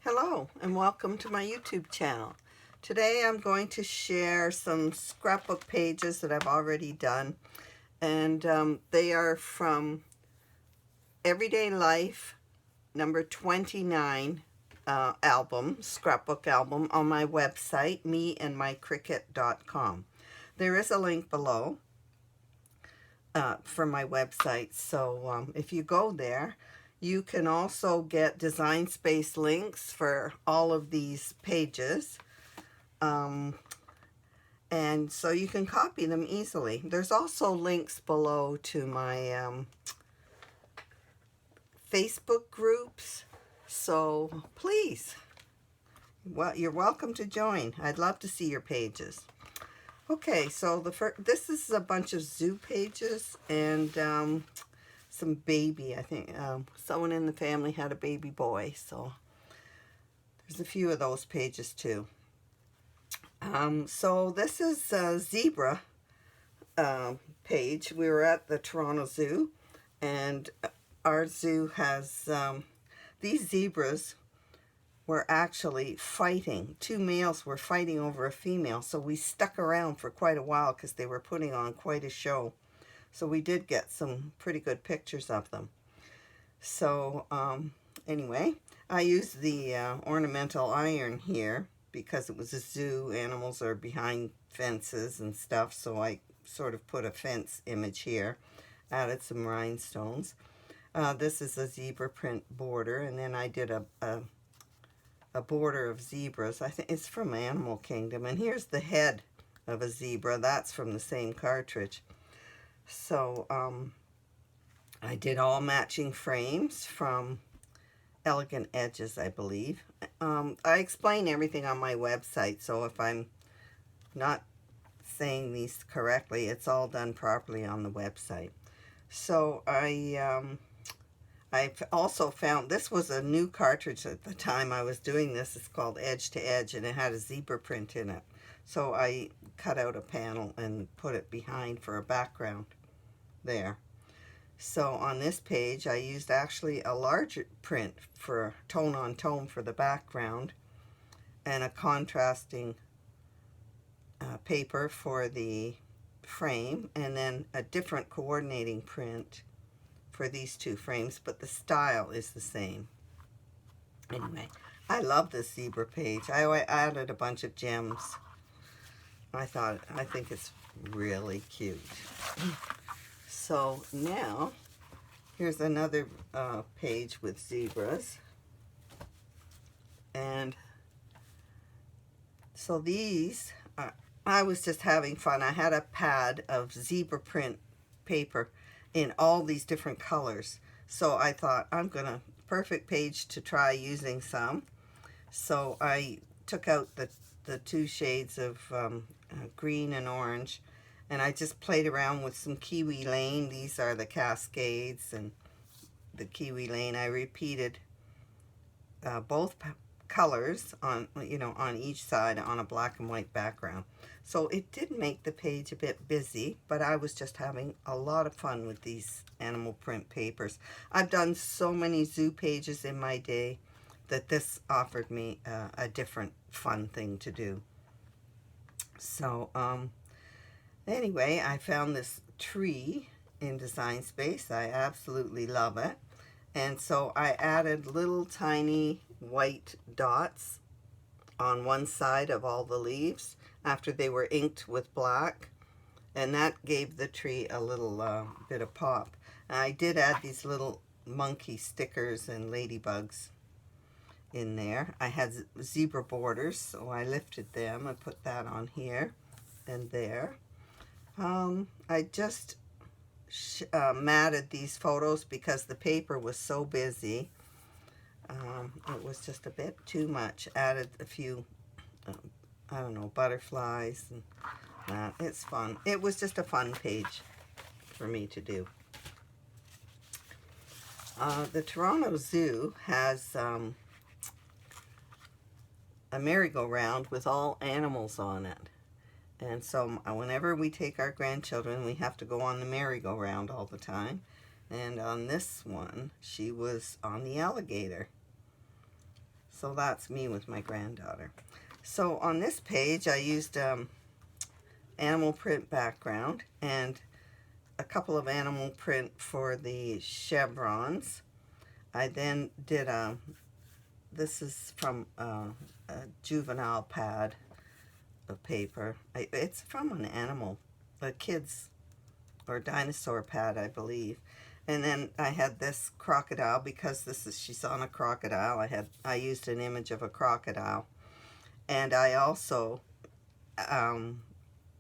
Hello and welcome to my YouTube channel. Today I'm going to share some scrapbook pages that I've already done, and they are from Everyday Life number 29 scrapbook album on my website, meandmycricut.com. There is a link below for my website, so if you go there, you can also get design space links for all of these pages, and so you can copy them easily. There's also links below to my Facebook groups, so please, you're welcome to join. I'd love to see your pages. Okay, so this is a bunch of zoo pages and some baby. I think someone in the family had a baby boy, so there's a few of those pages too. So this is a zebra page. We were at the Toronto Zoo, and our zoo has these zebras were actually fighting. Two males were fighting over a female, so we stuck around for quite a while because they were putting on quite a show. So we did get some pretty good pictures of them. So anyway, I used the ornamental iron here because it was a zoo. Animals are behind fences and stuff, so I sort of put a fence image here, added some rhinestones. This is a zebra print border, and then I did a border of zebras. I think it's from Animal Kingdom, and here's the head of a zebra. That's from the same cartridge. So I did all matching frames from Elegant Edges, I believe. I explain everything on my website, so if I'm not saying these correctly, it's all done properly on the website. So I also found, this was a new cartridge at the time I was doing this. It's called Edge to Edge, and it had a zebra print in it. So I cut out a panel and put it behind for a background there. So on this page I used actually a larger print for tone on tone for the background, and a contrasting paper for the frame, and then a different coordinating print for these two frames, but the style is the same. Anyway, I love this zebra page. I added a bunch of gems. I think it's really cute. So now, here's another page with zebras. And so these, I was just having fun. I had a pad of zebra print paper in all these different colors. So I thought, perfect page to try using some. So I took out the two shades of green and orange, and I just played around with some Kiwi Lane. These are the Cascades and the Kiwi Lane. I repeated both colors on each side on a black and white background. So it did make the page a bit busy, but I was just having a lot of fun with these animal print papers. I've done so many zoo pages in my day that this offered me a different fun thing to do. So anyway, I found this tree in Design Space. I absolutely love it. And so I added little tiny white dots on one side of all the leaves after they were inked with black. And that gave the tree a little bit of pop. And I did add these little monkey stickers and ladybugs in there. I had zebra borders, so I lifted them and put that on here and there. I just matted these photos because the paper was so busy. It was just a bit too much. Added a few, I don't know, butterflies and that. It's fun. It was just a fun page for me to do. The Toronto Zoo has a merry-go-round with all animals on it. And so whenever we take our grandchildren, we have to go on the merry-go-round all the time. And on this one, she was on the alligator. So that's me with my granddaughter. So on this page I used animal print background and a couple of animal print for the chevrons. I then did this is from a juvenile pad of paper. It's from an animal, a kid's or dinosaur pad, I believe. And then I had this crocodile because she's on a crocodile. I used an image of a crocodile, and I also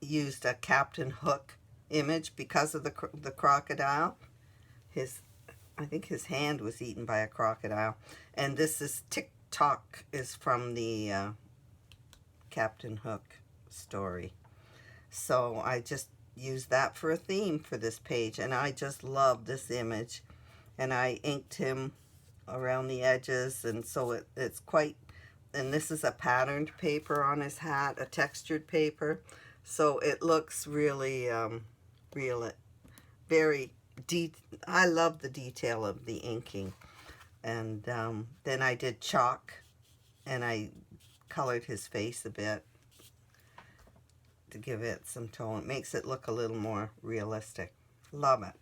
used a Captain Hook image because of the crocodile. I think his hand was eaten by a crocodile. And this is Tick-Tock is from the Captain Hook story. So I just used that for a theme for this page, and I just love this image. And I inked him around the edges, and so it's quite, and this is a patterned paper on his hat, a textured paper. So it looks really very I love the detail of the inking. And then I did chalk, and I colored his face a bit to give it some tone. It makes it look a little more realistic. Love it.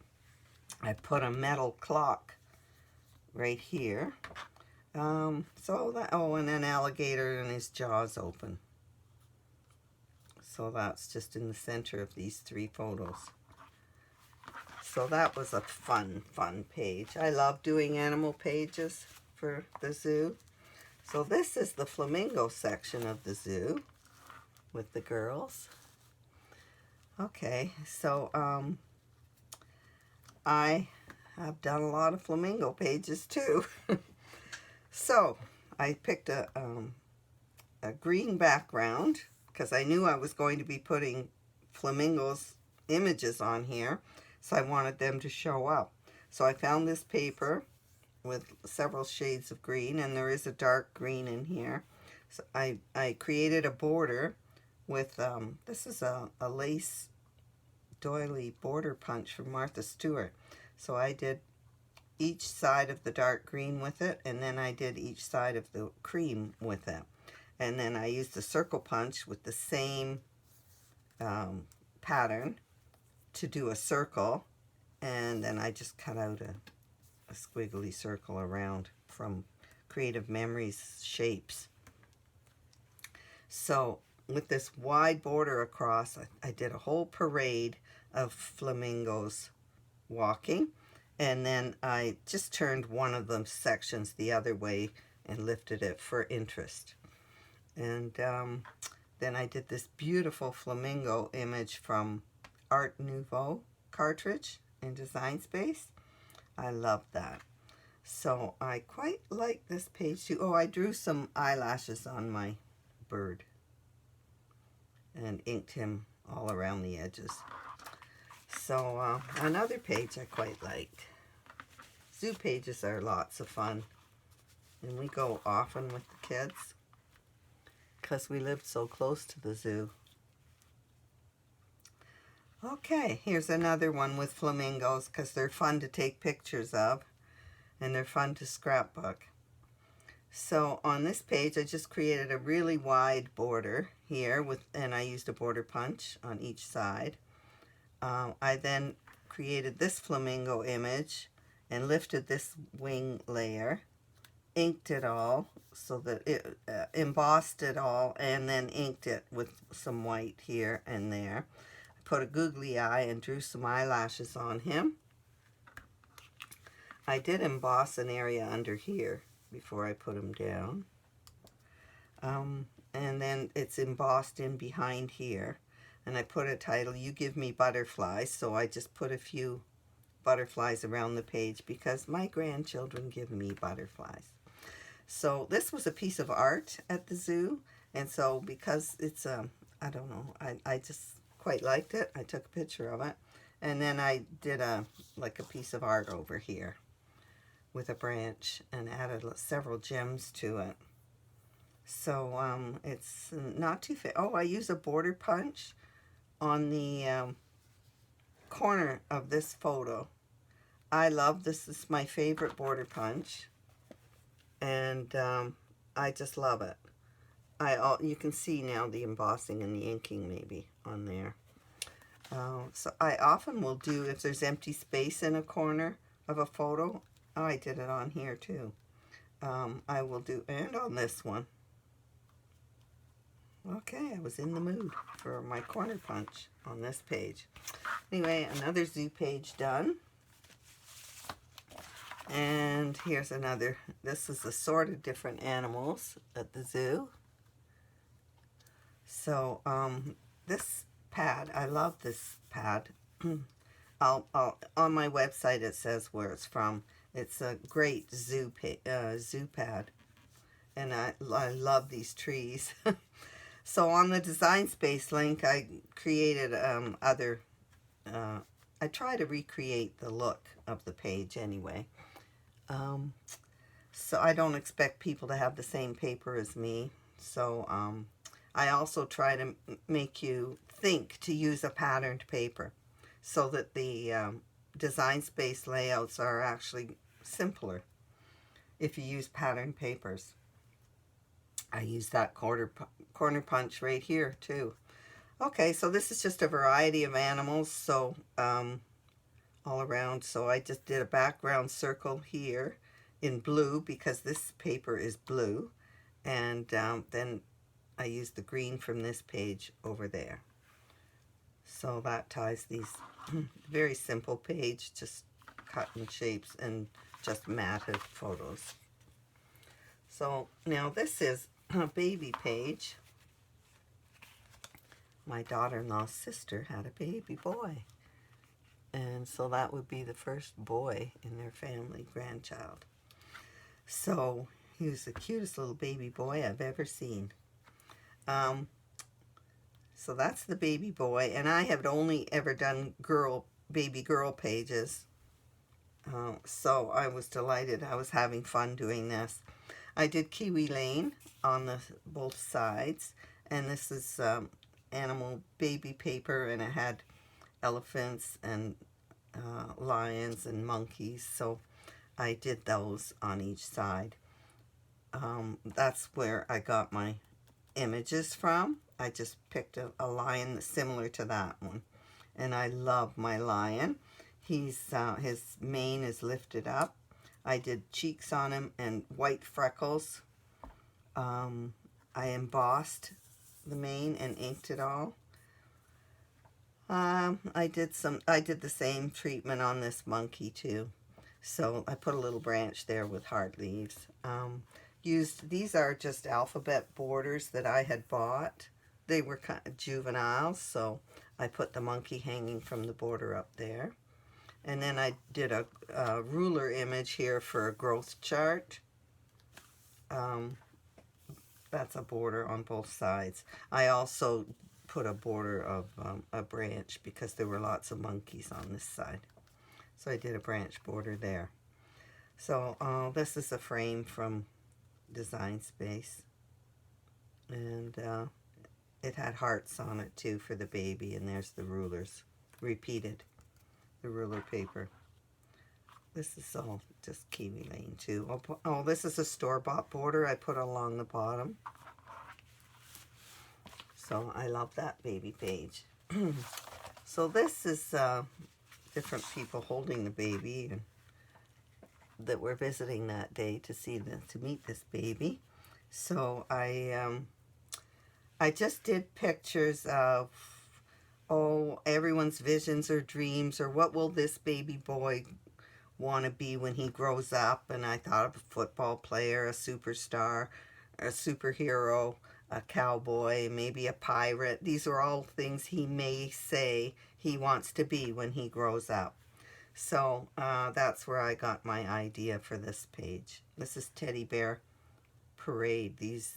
I put a metal clock right here. And an alligator and his jaws open. So that's just in the center of these 3 photos. So that was a fun page. I love doing animal pages for the zoo. So this is the flamingo section of the zoo with the girls. Okay, so I have done a lot of flamingo pages too. So I picked a green background because I knew I was going to be putting flamingos images on here. So I wanted them to show up. So I found this paper with several shades of green, and there is a dark green in here. So I created a border with, this is a lace doily border punch from Martha Stewart. So I did each side of the dark green with it, and then I did each side of the cream with it. And then I used a circle punch with the same pattern to do a circle, and then I just cut out a squiggly circle around from Creative Memories shapes. So with this wide border across, I did a whole parade of flamingos walking, and then I just turned one of the sections the other way and lifted it for interest. And then I did this beautiful flamingo image from Art Nouveau cartridge in Design Space. I love that. So I quite like this page too. Oh, I drew some eyelashes on my bird and inked him all around the edges. So another page I quite liked. Zoo pages are lots of fun, and we go often with the kids because we lived so close to the zoo. Okay, here's another one with flamingos because they're fun to take pictures of, and they're fun to scrapbook. So on this page, I just created a really wide border here, and I used a border punch on each side. I then created this flamingo image and lifted this wing layer, inked it all so that it embossed it all, and then inked it with some white here and there. Put a googly eye and drew some eyelashes on him. I did emboss an area under here before I put him down. And then it's embossed in behind here. And I put a title, You Give Me Butterflies. So I just put a few butterflies around the page because my grandchildren give me butterflies. So this was a piece of art at the zoo. And so because it's, I don't know, I just quite liked it. I took a picture of it, and then I did like a piece of art over here with a branch and added several gems to it. So it's not too fit. Oh, I use a border punch on the corner of this photo. I love this. This is my favorite border punch, and I just love it. You can see now the embossing and the inking maybe on there. So I often will do, if there's empty space in a corner of a photo, I did it on here too. I will do, and on this one. Okay, I was in the mood for my corner punch on this page. Anyway, another zoo page done. And here's another. This is assorted different animals at the zoo. So, this pad, I love this pad. I'll on my website it says where it's from. It's a great zoo pad, and I love these trees. So on the Design Space link, I created I try to recreate the look of the page anyway. So I don't expect people to have the same paper as me. So I also try to make you think to use a patterned paper so that the Design Space layouts are actually simpler if you use patterned papers. I use that corner punch right here too. Okay, so this is just a variety of animals, so all around. So I just did a background circle here in blue because this paper is blue, and then I used the green from this page over there. So that ties these. Very simple page, just cut in shapes and just matted photos. So now this is a baby page. My daughter-in-law's sister had a baby boy, and so that would be the first boy in their family, grandchild. So he was the cutest little baby boy I've ever seen. So that's the baby boy, and I have only ever done baby girl pages. So I was delighted. I was having fun doing this. I did Kiwi Lane on both sides, and this is animal baby paper, and it had elephants and lions and monkeys, so I did those on each side. That's where I got my images from. I just picked a lion similar to that one, and I love my lion. His mane is lifted up. I did cheeks on him and white freckles. I embossed the mane and inked it all. I did the same treatment on this monkey too. So I put a little branch there with heart leaves. These are just alphabet borders that I had bought. They were kind of juvenile, so I put the monkey hanging from the border up there. And then I did a ruler image here for a growth chart. That's a border on both sides. I also put a border of a branch because there were lots of monkeys on this side. So I did a branch border there. So this is a frame from Design Space. And it had hearts on it too for the baby, and there's the rulers repeated, the ruler paper. This is all just Kiwi Lane too. Oh, this is a store-bought border I put along the bottom. So I love that baby page. So this is different people holding the baby and that were visiting that day to meet this baby. So I just did pictures of everyone's visions or dreams, or what will this baby boy want to be when he grows up. And I thought of a football player, a superstar, a superhero, a cowboy, maybe a pirate. These are all things he may say he wants to be when he grows up. So that's where I got my idea for this page. This is Teddy Bear Parade. These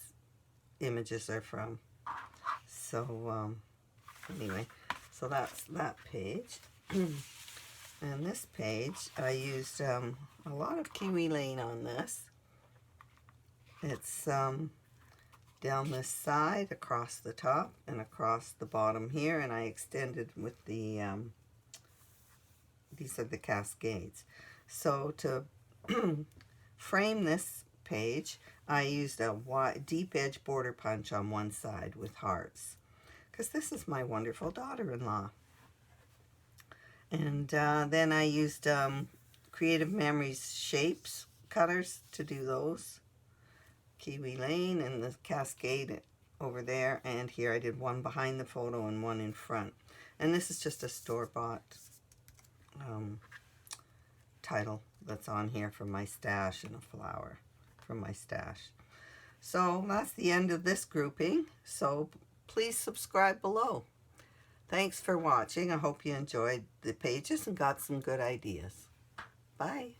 images are from. So anyway, so that's that page. And this page, I used a lot of Kiwi Lane on this. It's down this side, across the top, and across the bottom here, and I extended with the, these are the cascades. So to frame this page, I used a deep edge border punch on one side with hearts, because this is my wonderful daughter-in-law. And then I used Creative Memories shapes cutters to do those. Kiwi Lane and the Cascade over there, and here I did one behind the photo and one in front. And this is just a store-bought title that's on here from my stash, and a flower from my stash. So that's the end of this grouping, so please subscribe below. Thanks for watching. I hope you enjoyed the pages and got some good ideas. Bye.